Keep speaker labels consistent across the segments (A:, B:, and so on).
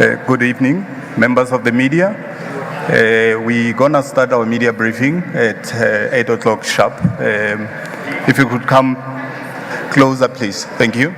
A: Good evening, members of the media. We're going to start our media briefing at 8 o'clock sharp. If you could come closer, please. Thank you.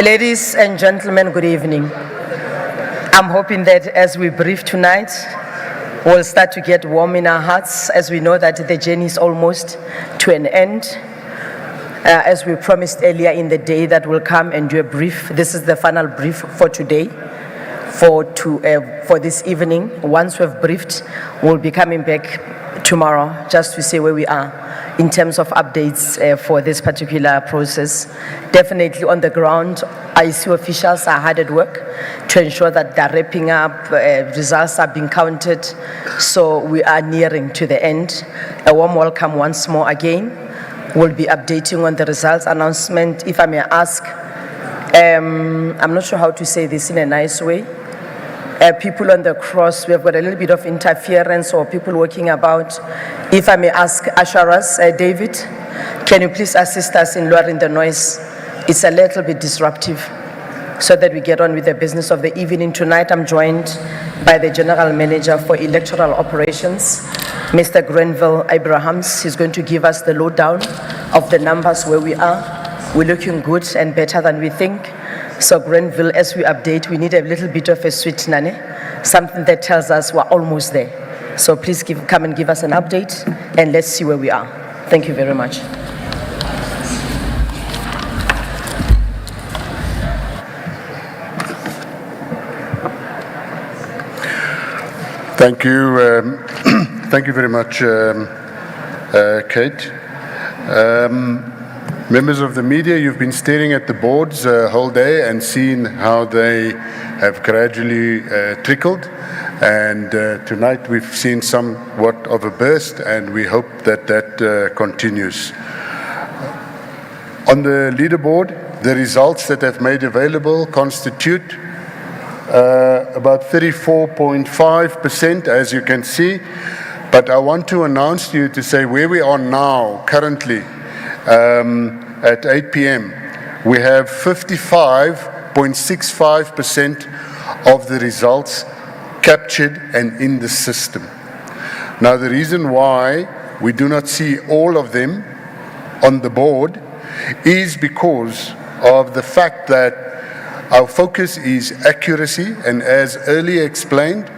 B: Ladies and gentlemen, good evening. I'm hoping that as we brief tonight, we'll start to get warm in our hearts as we know that the journey is almost to an end. As we promised earlier in the day that we'll come and do a brief. This is the final brief for today, for this evening. Once we've briefed, we'll be coming back tomorrow just to see where we are in terms of updates for this particular process. Definitely on the ground, IC officials are hard at work to ensure that they're wrapping up, results are being counted, so we are nearing to the end. A warm welcome once more again. We'll be updating on the results announcement. If I may ask, I'm not sure how to say this in a nice way. People on the cross, we have got a little bit of interference or people walking about. If I may ask Asharas, David, can you please assist us in lowering the noise? It's a little bit disruptive so that we get on with the business of the evening. Tonight I'm joined by the General Manager for Electoral Operations, Mr. Grenville Abrahams. He's going to give us the lowdown of the numbers where we are. We're looking good and better than we think. So Grenville, as we update, we need a little bit of a sweet nane, something that tells us we're almost there. So please come and give us an update and let's see where we are. Thank you very much.
C: Thank you. Thank you very much, Kate. Members of the media, you've been staring at the boards whole day and seen how they have gradually trickled. And tonight we've seen somewhat of a burst, and we hope that that continues. On the leaderboard, the results that have made available constitute about 34.5%, as you can see. But I want to announce to you to say where we are now, currently, at 8 p.m., we have 55.65% of the results captured and in the system. Now, the reason why we do not see all of them on the board is because of the fact that our focus is accuracy, and as earlier explained,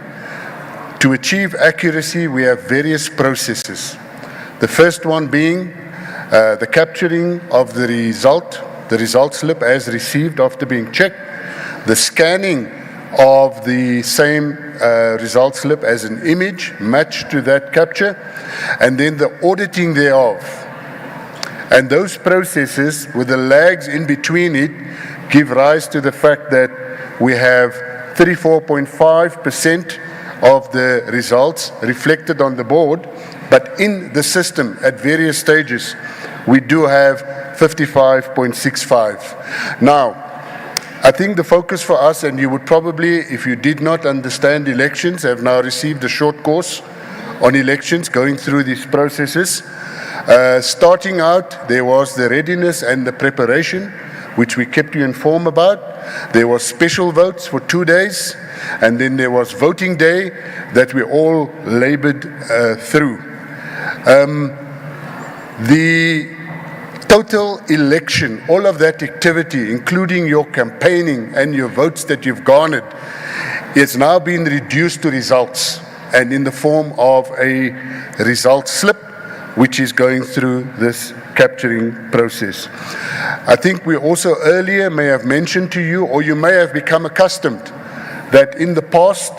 C: to achieve accuracy, we have various processes. The first one being the capturing of the result slip as received after being checked, the scanning of the same result slip as an image matched to that capture, and then the auditing thereof. And those processes, with the lags in between it, give rise to the fact that we have 34.5% of the results reflected on the board, but in the system at various stages, we do have 55.65. Now, I think the focus for us, and you would probably, if you did not understand elections, have now received a short course on elections, going through these processes. Starting out, there was the readiness and the preparation, which we kept you informed about. There was special votes for 2 days, and then there was voting day that we all labored through. The total election, all of that activity, including your campaigning and your votes that you've garnered, it's now been reduced to results, and in the form of a result slip, which is going through this capturing process. I think we also earlier may have mentioned to you, or you may have become accustomed, that in the past,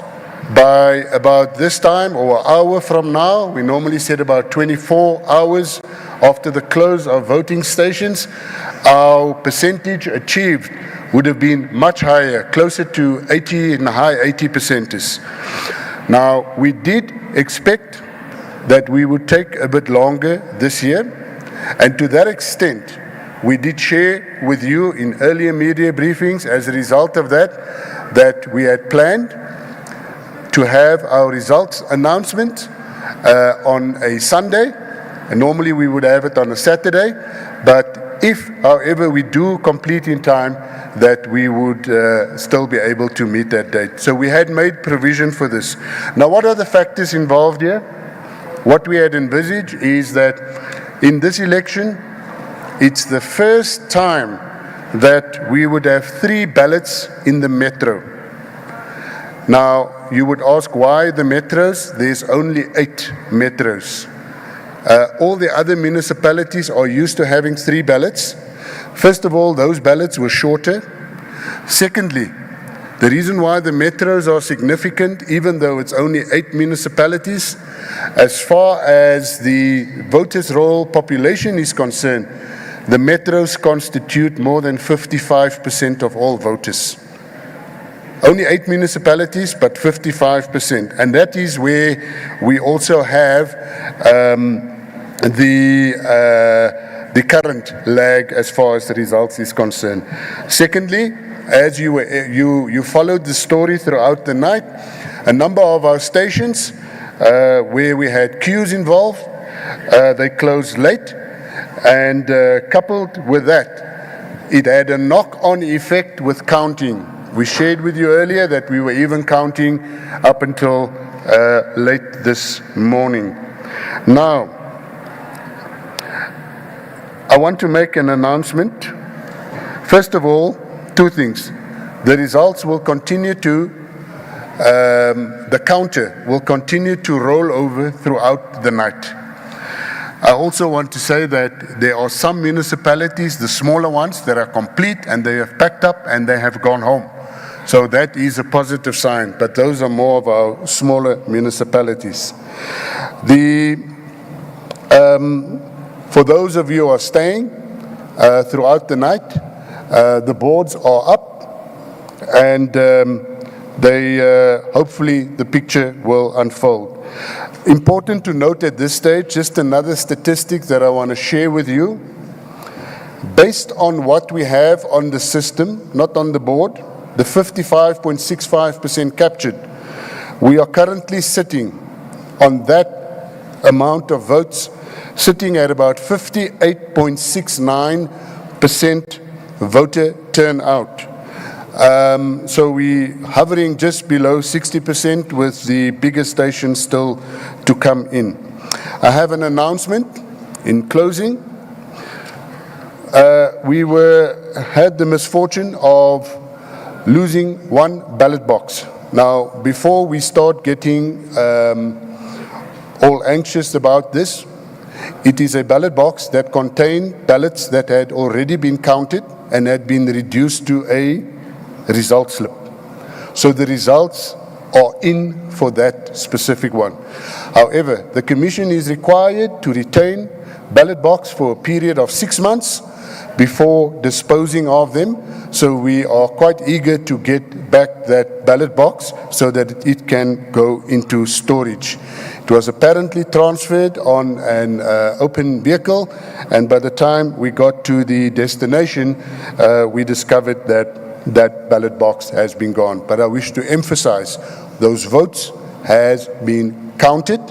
C: by about this time or an hour from now, we normally said about 24 hours after the close of voting stations, our percentage achieved would have been much higher, closer to 80 and high 80%. Now, we did expect that we would take a bit longer this year, and to that extent, we did share with you in earlier media briefings as a result of that we had planned to have our results announcement on a Sunday, and normally we would have it on a Saturday, but if, however, we do complete in time, that we would still be able to meet that date. So we had made provision for this. Now, what are the factors involved here? What we had envisaged is that in this election, it's the first time that we would have 3 ballots in the metro. Now, you would ask why the metros? There's only 8 metros. All the other municipalities are used to having 3 ballots. First of all, those ballots were shorter. Secondly, the reason why the metros are significant, even though it's only 8 municipalities, as far as the voters' roll population is concerned, the metros constitute more than 55% of all voters. Only 8 municipalities, but 55%. And that is where we also have the current lag as far as the results is concerned. Secondly, as you followed the story throughout the night, a number of our stations where we had queues involved, they closed late, and coupled with that, it had a knock-on effect with counting. We shared with you earlier that we were even counting up until late this morning. Now, I want to make an announcement. First of all, 2 things. The results will continue to, the counter will continue to roll over throughout the night. I also want to say that there are some municipalities, the smaller ones, that are complete and they have packed up and they have gone home. So that is a positive sign, but those are more of our smaller municipalities. For those of you who are staying throughout the night, the boards are up, and hopefully the picture will unfold. Important to note at this stage, just another statistic that I want to share with you. Based on what we have on the system, not on the board, the 55.65% captured, we are currently sitting on that amount of votes, sitting at about 58.69% voter turnout. So we hovering just below 60% with the bigger stations still to come in. I have an announcement in closing. We had the misfortune of losing one ballot box. Now, before we start getting all anxious about this, it is a ballot box that contained ballots that had already been counted and had been reduced to a result slip. So the results are in for that specific one. However, the Commission is required to retain ballot box for a period of 6 months before disposing of them. So we are quite eager to get back that ballot box so that it can go into storage. It was apparently transferred on an open vehicle, and by the time we got to the destination, we discovered that that ballot box has been gone. But I wish to emphasize those votes has been counted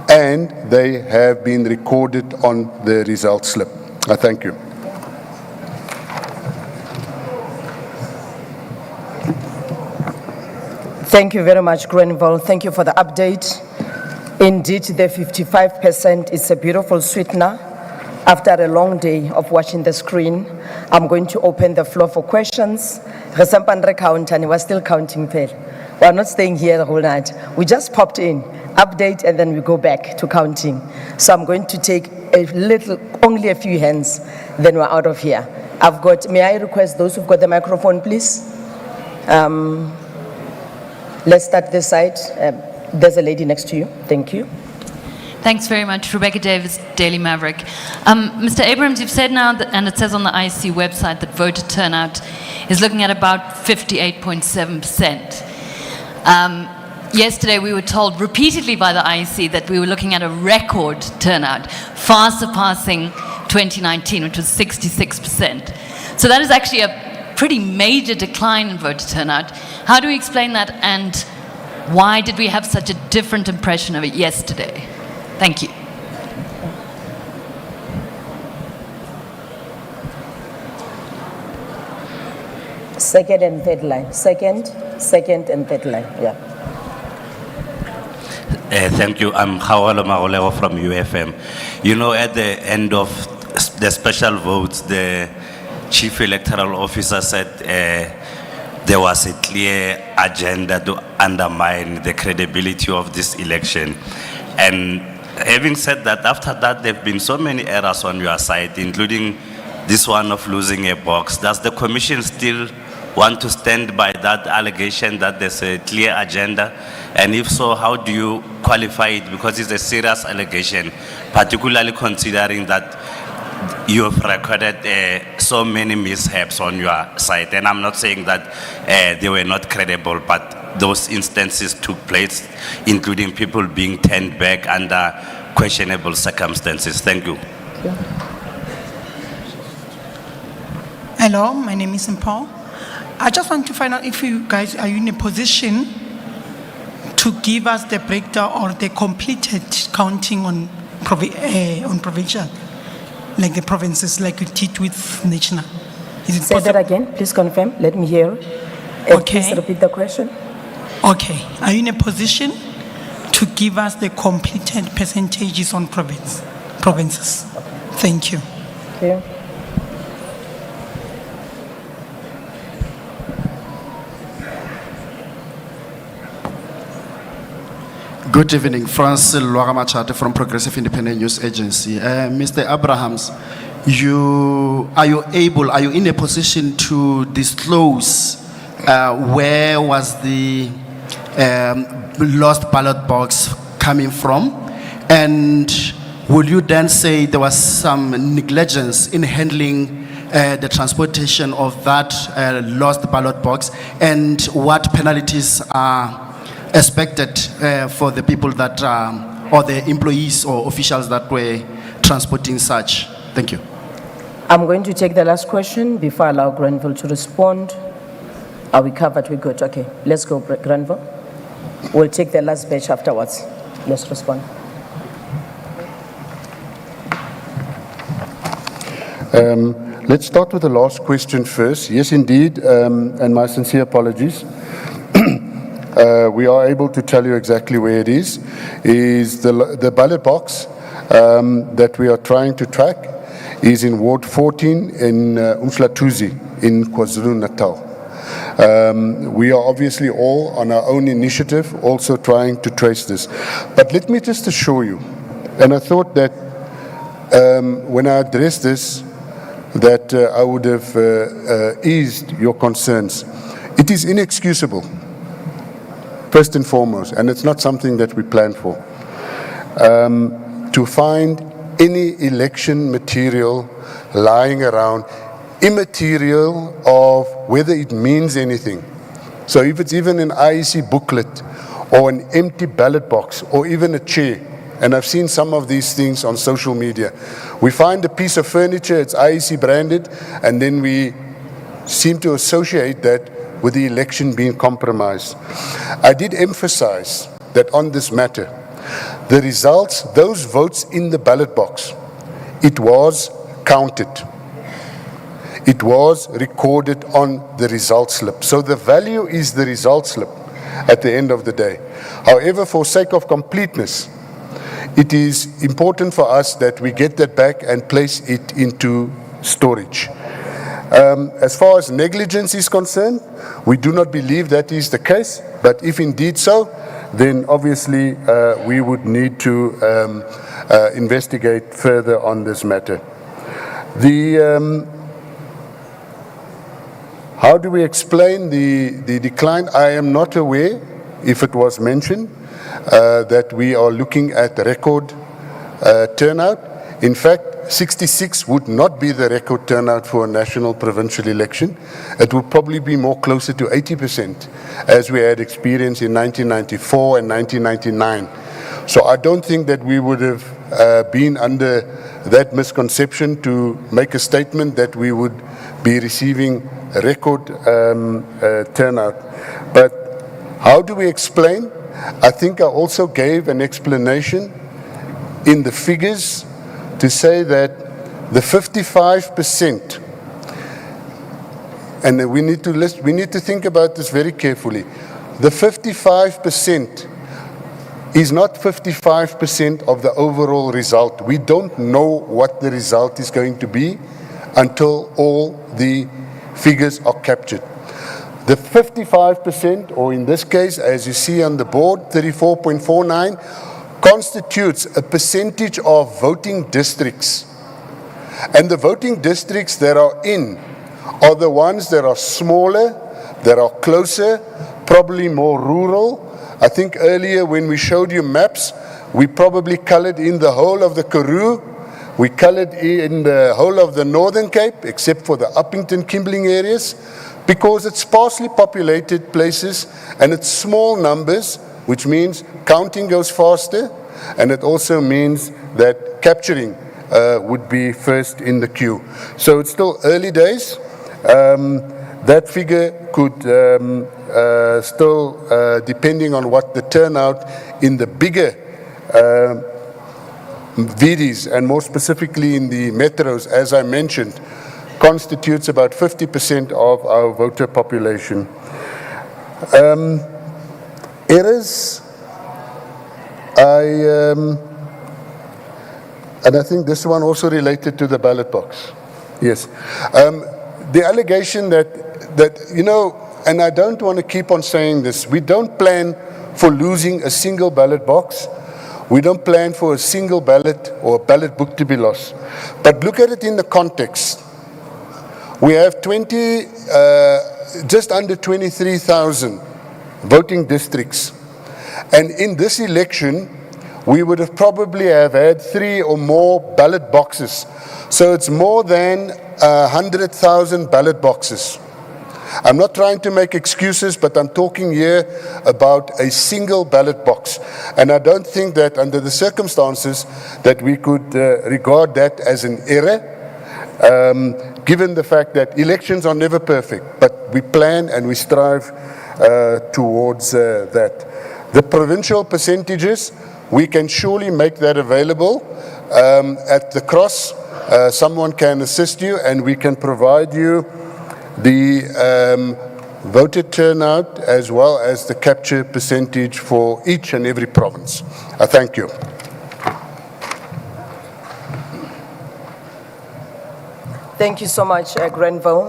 C: and they have been recorded on the result slip. I thank you.
B: Thank you very much, Grenville. Thank you for the update. Indeed, the 55% is a beautiful sweetener. After a long day of watching the screen, I'm going to open the floor for questions. We're still counting. We're not staying here the whole night. We just popped in, update, and then we go back to counting. So I'm going to take only a few hands, then we're out of here. May I request those who've got the microphone, please? Let's start this side. There's a lady next to you. Thank you.
D: Thanks very much. Rebecca Davis, Daily Maverick. Mr. Abrams, you've said now, and it says on the IEC website, that voter turnout is looking at about 58.7%. Yesterday we were told repeatedly by the IEC that we were looking at a record turnout, far surpassing 2019, which was 66%. So that is actually a pretty major decline in voter turnout. How do we explain that, and why did we have such a different impression of it yesterday? Thank you.
B: Second and third line. Second and third line. Yeah.
E: Thank you. I'm Hawalo Magolego from UFM. You know, at the end of the special votes, the chief electoral officer said there was a clear agenda to undermine the credibility of this election. And having said that, after that, there have been so many errors on your side, including this one of losing a box. Does the Commission still want to stand by that allegation that there's a clear agenda? And if so, how do you qualify it? Because it's a serious allegation, particularly considering that you have recorded so many mishaps on your side. And I'm not saying that they were not credible, but those instances took place, including people being turned back under questionable circumstances. Thank you.
F: Hello, my name is Paul. I just want to find out if you guys are in a position to give us the breakdown or the completed counting on provincial, like the provinces, like we did with national. Is it
B: Say
F: possible?
B: that again, please confirm. Let me hear.
F: Okay.
B: Please repeat the question.
F: Okay. Are you in a position to give us the completed percentages on provinces? Thank you.
B: Okay.
G: Good evening, Francis Lwagamachate from Progressive Independent News Agency. Mr. Abrahams, are you in a position to disclose where was the lost ballot box coming from? And would you then say there was some negligence in handling the transportation of that lost ballot box, and what penalties are expected for the people that, or the employees or officials that were transporting such? Thank you.
B: I'm going to take the last question before I allow Grenville to respond. Are we covered? We're good. Okay, let's go, Grenville. We'll take the last batch afterwards. Let's respond.
C: Let's start with the last question first. Yes, indeed, and my sincere apologies. We are able to tell you exactly where it is the ballot box that we are trying to track is in Ward 14 in Umflatuzi in KwaZulu-Natal. We are obviously all on our own initiative also trying to trace this. But let me just assure you, and I thought that when I addressed this, that I would have eased your concerns. It is inexcusable, first and foremost, and it's not something that we plan for, to find any election material lying around, immaterial of whether it means anything. So if it's even an IEC booklet or an empty ballot box or even a chair, and I've seen some of these things on social media, we find a piece of furniture, it's IEC branded, and then we seem to associate that with the election being compromised. I did emphasize that on this matter, the results, those votes in the ballot box, it was counted. It was recorded on the result slip. So the value is the result slip at the end of the day. However, for sake of completeness, it is important for us that we get that back and place it into storage. As far as negligence is concerned, we do not believe that is the case, but if indeed so, then obviously we would need to investigate further on this matter. How do we explain the decline? I am not aware if it was mentioned that we are looking at record turnout. In fact, 66 would not be the record turnout for a national provincial election. It would probably be more closer to 80%, as we had experienced in 1994 and 1999. So I don't think that we would have been under that misconception to make a statement that we would be receiving a record turnout. But how do we explain? I think I also gave an explanation in the figures to say that the 55%, and we need to think about this very carefully. The 55% is not 55% of the overall result. We don't know what the result is going to be until all the figures are captured. The 55%, or in this case, as you see on the board, 34.49, constitutes a percentage of voting districts. And the voting districts that are in are the ones that are smaller, that are closer, probably more rural. I think earlier when we showed you maps, we probably colored in the whole of the Karoo. We colored in the whole of the Northern Cape, except for the Uppington, Kimbling areas, because it's sparsely populated places and it's small numbers, which means counting goes faster, and it also means that capturing would be first in the queue. So it's still early days. That figure could still, depending on what the turnout in the bigger VDs, and more specifically in the metros, as I mentioned, constitutes about 50% of our voter population. Errors, and I think this one also related to the ballot box. Yes. The allegation that, you know, and I don't want to keep on saying this, we don't plan for losing a single ballot box. We don't plan for a single ballot or a ballot book to be lost. But look at it in the context. We have just under 23,000 voting districts. And in this election, we would have probably have had 3 or more ballot boxes. So it's more than 100,000 ballot boxes. I'm not trying to make excuses, but I'm talking here about a single ballot box. And I don't think that under the circumstances that we could regard that as an error, given the fact that elections are never perfect, but we plan and we strive towards that. The provincial percentages, we can surely make that available at the cross. someone can assist you and we can provide you the voter turnout as well as the capture percentage for each and every province. I thank you.
B: Thank you so much, Grenville.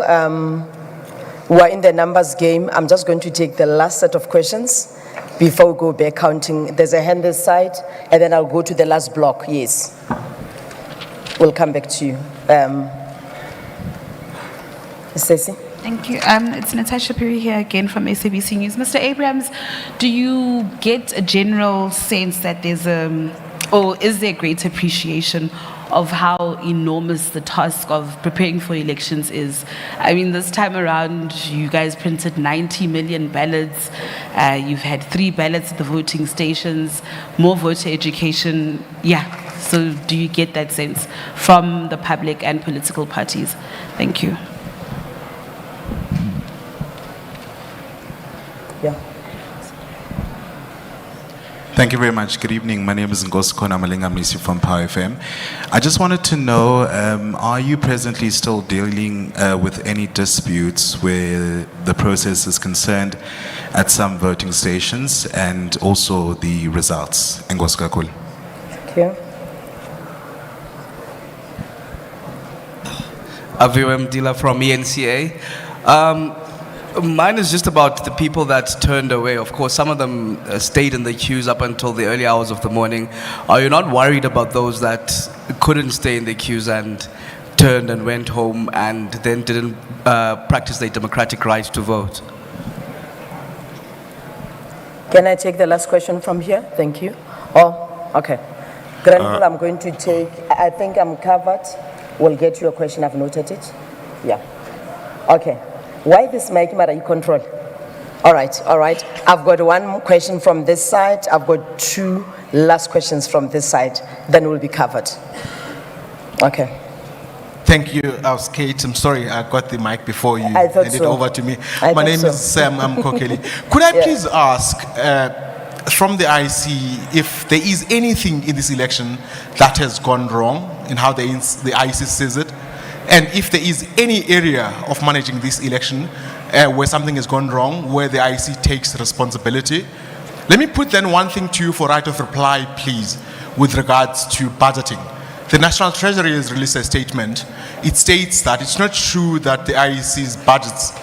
B: We are in the numbers game. I'm just going to take the last set of questions before we go back counting. There's a hand this side, and then I'll go to the last block. Yes. We'll come back to you. Stacey?
H: Thank you. It's Natasha Perry here again from SABC News. Mr. Abrahams, do you get a general sense that there's or is there great appreciation of how enormous the task of preparing for elections is? I mean, this time around, you guys printed 90 million ballots. You've had 3 ballots at the voting stations, more voter education. Yeah. So do you get that sense from the public and political parties? Thank you.
B: Yeah.
I: Thank you very much. Good evening. My name is Ngosikona Malinga-Mnisi from Power FM. I just wanted to know, are you presently still dealing with any disputes where the process is concerned at some voting stations and also the results? Ngosikakul.
B: Thank you.
J: Aviwem Dila from ENCA. Mine is just about the people that turned away. Of course, some of them stayed in the queues up until the early hours of the morning. Are you not worried about those that couldn't stay in the queues and turned and went home and then didn't practice their democratic right to vote?
B: Can I take the last question from here? Thank you. Oh, okay. Granville, I'm going to take, I think I'm covered. We'll get your question. I've noted it. Yeah. Okay. Why this mic matter you control? All right. I've got one question from this side. I've got 2 last questions from this side. Then we'll be covered. Okay.
K: Thank you. I was Kate. I'm sorry, I got the mic before you
B: I thought
K: handed
B: so.
K: over to me.
B: I
K: My
B: thought
K: name
B: so.
K: is Sam Kokeli. Could I please ask from the IEC if there is anything in this election that has gone wrong in how the IEC sees it? And if there is any area of managing this election where something has gone wrong, where the IEC takes responsibility? Let me put then one thing to you for right of reply, please, with regards to budgeting. The National Treasury has released a statement. It states that it's not true that the IEC's budgets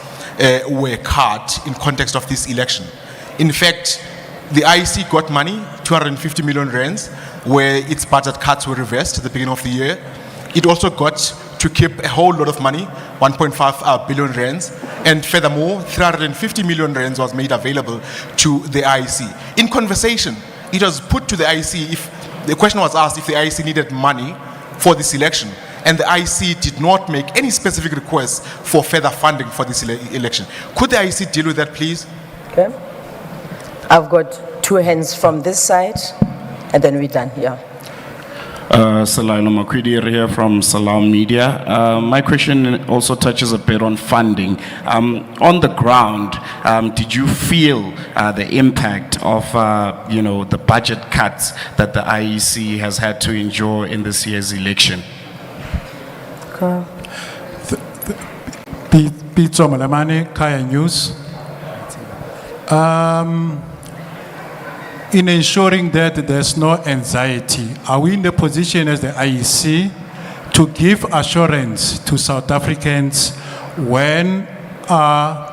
K: were cut in context of this election. In fact, the IEC got money, 250 million rands, where its budget cuts were reversed at the beginning of the year. It also got to keep a whole lot of money, 1.5 billion rands, and furthermore, 350 million rands was made available to the IEC. In conversation, it was put to the IEC if the question was asked if the IEC needed money for this election, and the IEC did not make any specific requests for further funding for this election. Could the IEC deal with that, please?
B: Okay. I've got 2 hands from this side, and then we're done. Yeah.
G: Salailo Makwidi here from Salam Media. My question also touches a bit on funding. On the ground, did you feel the impact of the budget cuts that the IEC has had to endure in this year's election?
L: Pitso Malamane, Kaya News. In ensuring that there's no anxiety, are we in the position as the IEC to give assurance to South Africans when are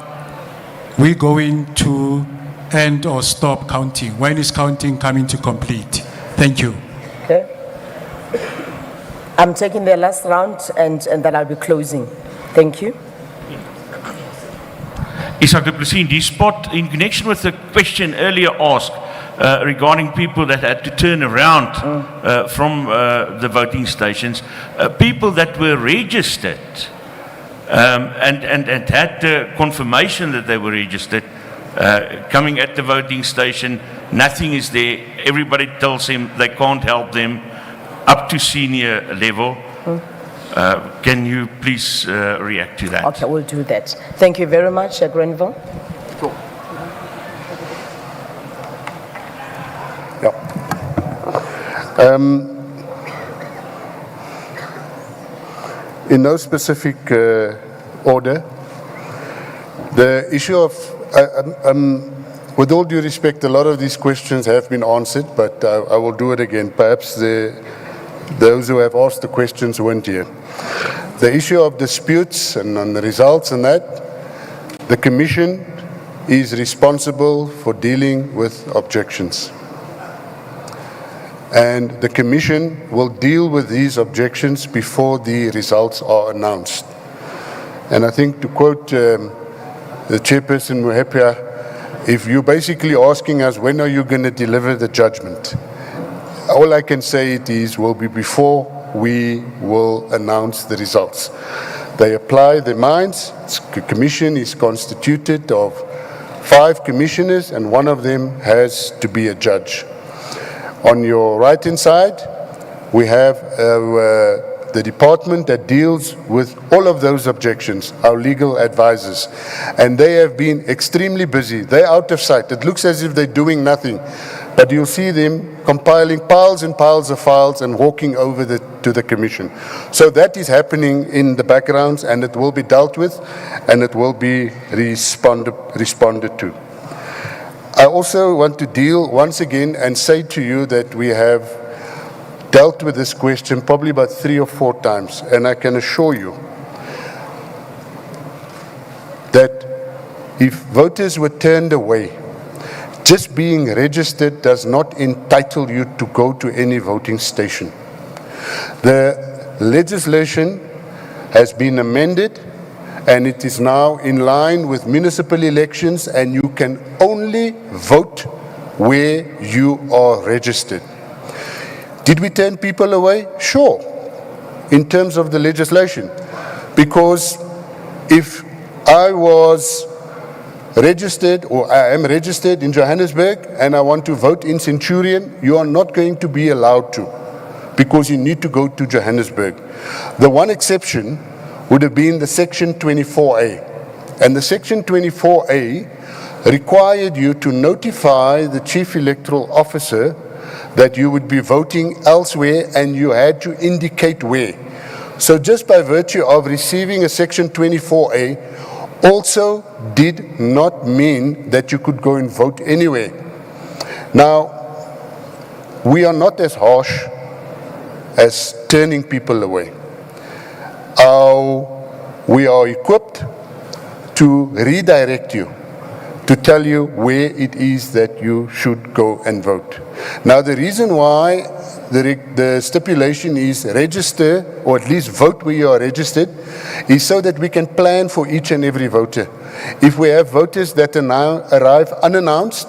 L: we going to end or stop counting? When is counting coming to complete? Thank you.
B: Okay. I'm taking the last round and then I'll be closing. Thank you.
M: Isak du Plessis, in this spot, in connection with the question earlier asked regarding people that had to turn around from the voting stations, people that were registered and had the confirmation that they were registered, coming at the voting station, nothing is there. Everybody tells them they can't help them up to senior level. Can you please react to that?
B: Okay, we'll do that. Thank you very much, Grenville.
C: in no specific order, the issue of, with all due respect, a lot of these questions have been answered, but I will do it again. Perhaps those who have asked the questions weren't here. The issue of disputes and on the results and that, the Commission is responsible for dealing with objections. And the Commission will deal with these objections before the results are announced. And I think, to quote the Chairperson Muhepia, if you're basically asking us when are you going to deliver the judgment, all I can say it is will be before we will announce the results. They apply their minds. The Commission is constituted of 5 commissioners, and one of them has to be a judge. On your right-hand side, we have the department that deals with all of those objections, our legal advisors. And they have been extremely busy. They're out of sight. It looks as if they're doing nothing. But you'll see them compiling piles and piles of files and walking over to the Commission. So that is happening in the background, and it will be dealt with, and it will be responded to. I also want to deal once again and say to you that we have dealt with this question probably about 3 or 4 times, and I can assure you that if voters were turned away, just being registered does not entitle you to go to any voting station. The legislation has been amended, and it is now in line with municipal elections, and you can only vote where you are registered. Did we turn people away? Sure, in terms of the legislation. Because if I was registered, or I am registered in Johannesburg, and I want to vote in Centurion, you are not going to be allowed to, because you need to go to Johannesburg. The one exception would have been the Section 24A. And the Section 24A required you to notify the Chief Electoral Officer that you would be voting elsewhere, and you had to indicate where. So just by virtue of receiving a Section 24A also did not mean that you could go and vote anywhere. Now, we are not as harsh as turning people away. We are equipped to redirect you, to tell you where it is that you should go and vote. Now, the reason why the stipulation is register, or at least vote where you are registered, is so that we can plan for each and every voter. If we have voters that arrive unannounced,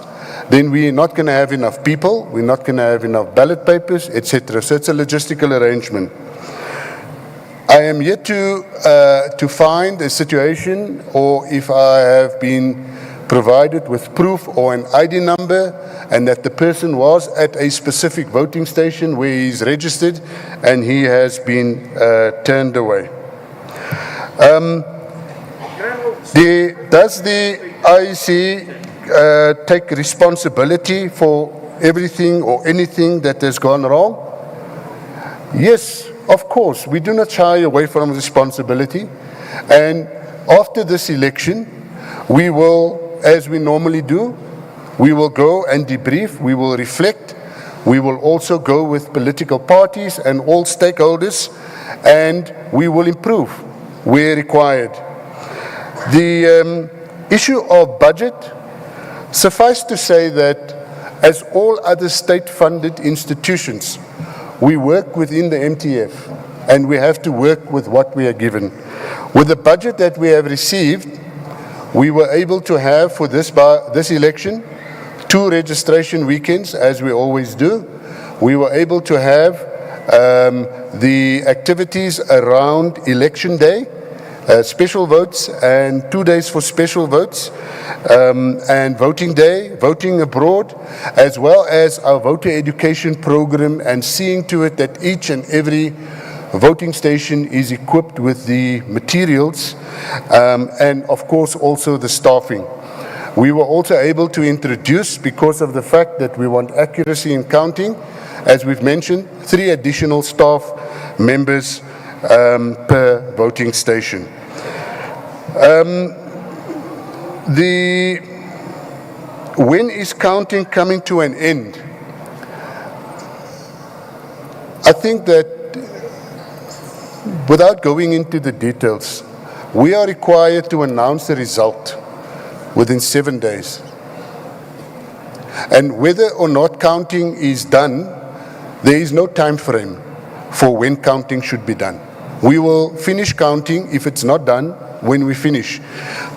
C: then we're not going to have enough people, we're not going to have enough ballot papers, etc. So it's a logistical arrangement. I am yet to find a situation, or if I have been provided with proof or an ID number, and that the person was at a specific voting station where he's registered and he has been turned away. Does the IEC take responsibility for everything or anything that has gone wrong? Yes, of course. We do not shy away from responsibility. And after this election, we will, as we normally do, we will go and debrief, we will reflect, we will also go with political parties and all stakeholders, and we will improve where required. The issue of budget, suffice to say that as all other state-funded institutions, we work within the MTF, and we have to work with what we are given. With the budget that we have received, we were able to have for this election 2 registration weekends, as we always do. We were able to have the activities around election day, special votes, and 2 days for special votes, and voting day, voting abroad, as well as our voter education program, and seeing to it that each and every voting station is equipped with the materials, and of course also the staffing. We were also able to introduce, because of the fact that we want accuracy in counting, as we've mentioned, 3 additional staff members per voting station. When is counting coming to an end? I think that without going into the details, we are required to announce the result within 7 days. And whether or not counting is done, there is no time frame for when counting should be done. We will finish counting if it's not done when we finish.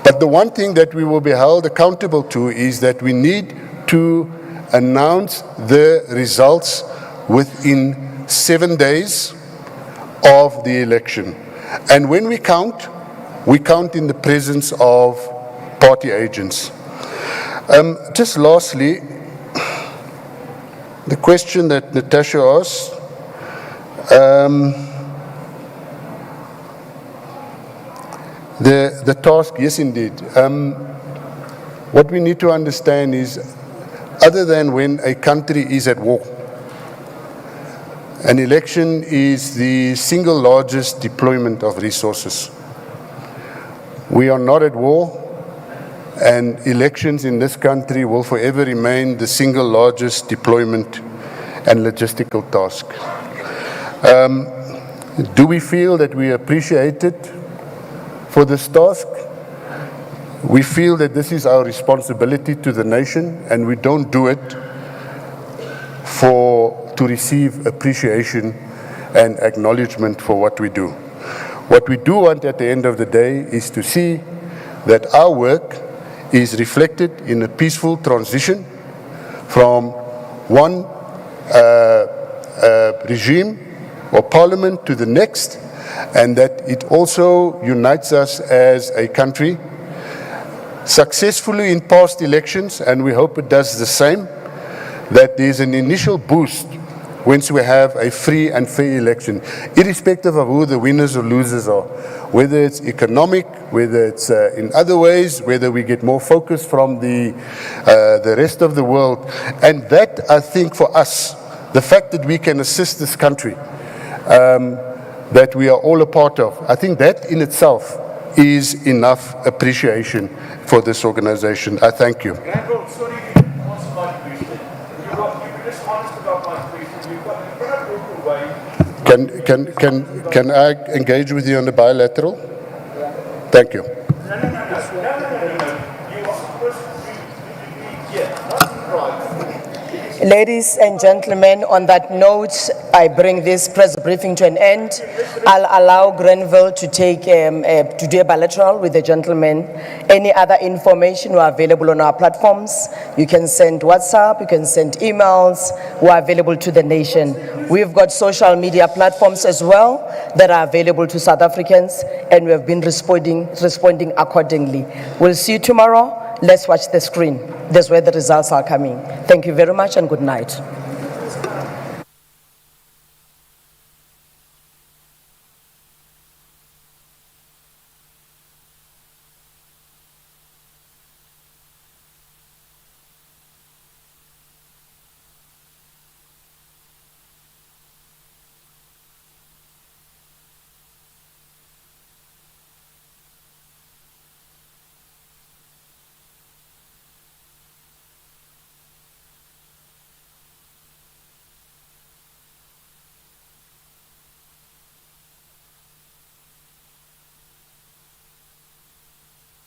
C: But the one thing that we will be held accountable to is that we need to announce the results within 7 days of the election. And when we count in the presence of party agents. Just lastly, the question that Natasha asked, the task, yes indeed. What we need to understand is, other than when a country is at war, an election is the single largest deployment of resources. We are not at war, and elections in this country will forever remain the single largest deployment and logistical task. Do we feel that we are appreciated for this task? We feel that this is our responsibility to the nation, and we don't do it to receive appreciation and acknowledgement for what we do. What we do want at the end of the day is to see that our work is reflected in a peaceful transition from one regime or parliament to the next, and that it also unites us as a country successfully in past elections, and we hope it does the same, that there's an initial boost once we have a free and fair election, irrespective of who the winners or losers are, whether it's economic, whether it's in other ways, whether we get more focus from the rest of the world. And that, I think, for us, the fact that we can assist this country, that we are all a part of, I think that in itself is enough appreciation for this organization. I thank you.
M: Randall, sorry, what's my question? You were just honest about my question. You cannot walk away.
C: Can I engage with you on the bilateral? Thank you.
M: No. You are supposed to be here, not right.
B: Ladies and gentlemen, on that note, I bring this press briefing to an end. I'll allow Grenville to take to do a bilateral with the gentleman. Any other information are available on our platforms. You can send WhatsApp, you can send emails. We're available to the nation. We've got social media platforms as well that are available to South Africans, and we have been responding accordingly. We'll see you tomorrow. Let's watch the screen. That's where the results are coming. Thank you very much and good night.